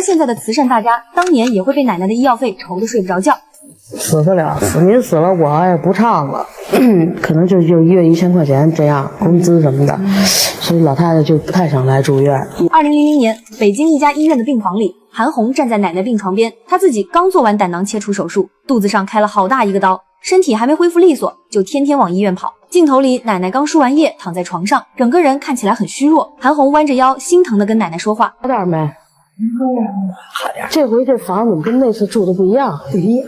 现在的慈善大家，当年也会被奶奶的医药费愁得睡不着觉。死不了，您死了我也不唱了，可能就1月1000块钱这样工资什么的，所以老太太就不太想来住院。2000年，北京一家医院的病房里，韩红站在奶奶病床边，她自己刚做完胆囊切除手术，肚子上开了好大一个刀，身体还没恢复利索，就天天往医院跑。镜头里，奶奶刚输完液，躺在床上，整个人看起来很虚弱。韩红弯着腰，心疼地跟奶奶说话：“好点没？好点。这回这房怎么跟那次住的不一样？不一样。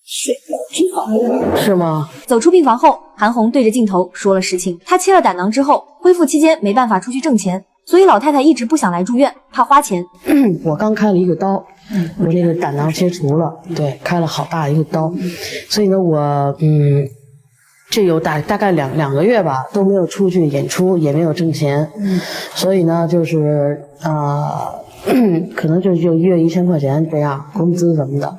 睡不挺好，是吗？”走出病房后，韩红对着镜头说了实情。她切了胆囊之后，恢复期间没办法出去挣钱，所以老太太一直不想来住院，怕花钱。我刚开了一个刀，我这个胆囊切除了，对，开了好大一个刀，所以呢，我这有大概两个月吧，都没有出去演出，也没有挣钱，所以呢，就是可能就1月1000块钱这样工资什么的。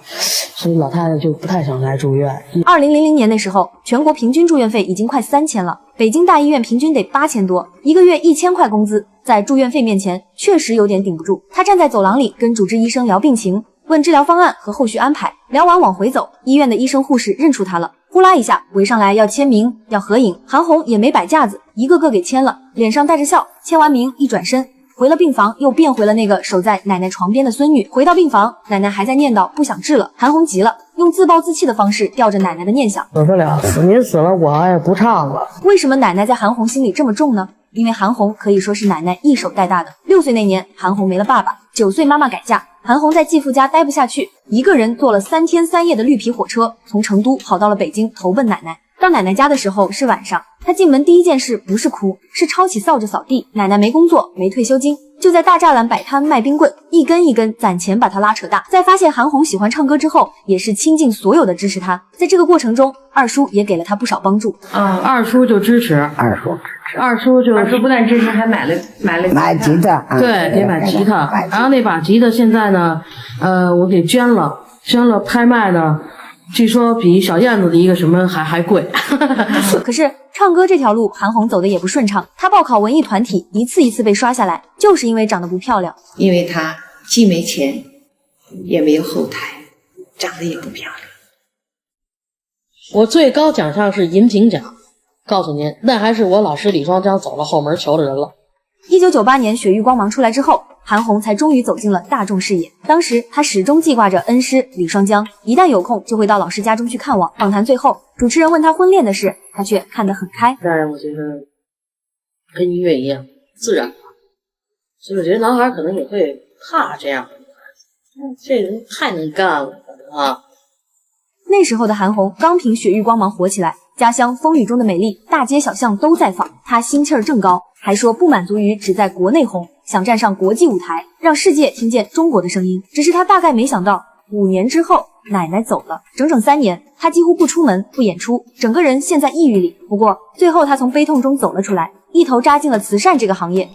所以老太太就不太想来住院。2000年那时候，全国平均住院费已经快3000了，北京大医院平均得8000多，一个月1000块工资，在住院费面前确实有点顶不住。他站在走廊里跟主治医生聊病情，问治疗方案和后续安排。聊完往回走，医院的医生护士认出他了，呼啦一下围上来要签名要合影，韩红也没摆架子，一个个给签了，脸上带着笑。签完名一转身回了病房，又变回了那个守在奶奶床边的孙女。回到病房，奶奶还在念叨不想治了。韩红急了，用自暴自弃的方式吊着奶奶的念想：死不了，您死了我也不唱了。为什么奶奶在韩红心里这么重呢？因为韩红可以说是奶奶一手带大的。6岁那年，韩红没了爸爸，9岁妈妈改嫁，韩红在继父家待不下去，一个人坐了3天3夜的绿皮火车，从成都跑到了北京投奔奶奶。到奶奶家的时候是晚上，她进门第一件事不是哭，是抄起扫帚扫地。奶奶没工作，没退休金，就在大栅栏摆摊卖冰棍，一根一根攒钱把她拉扯大。在发现韩红喜欢唱歌之后，也是倾尽所有的支持她。在这个过程中，二叔也给了她不少帮助。二叔就支持，二叔不但支持，还买吉他，对，给买吉他。然后那把吉他现在呢，我给捐了，拍卖呢。据说比小燕子的一个什么还贵。可是唱歌这条路，韩红走的也不顺畅。她报考文艺团体，一次一次被刷下来，就是因为长得不漂亮。因为她既没钱，也没有后台，长得也不漂亮。我最高奖项是银屏奖，告诉您，那还是我老师李双江走了后门求的人了。1998年《雪域光芒》出来之后，韩红才终于走进了大众视野。当时她始终记挂着恩师李双江，一旦有空就会到老师家中去看望。访谈最后，主持人问她婚恋的事，她却看得很开。但是我觉得跟音乐一样自然，所以我觉得男孩可能也会怕这样的女孩子，这人太能干了啊！那时候的韩红刚凭《雪域光芒》火起来，家乡风雨中的美丽，大街小巷都在放，她心气儿正高，还说不满足于只在国内红，想站上国际舞台，让世界听见中国的声音。只是她大概没想到，5年之后奶奶走了，整整3年，她几乎不出门不演出，整个人陷在抑郁里。不过最后她从悲痛中走了出来，一头扎进了慈善这个行业。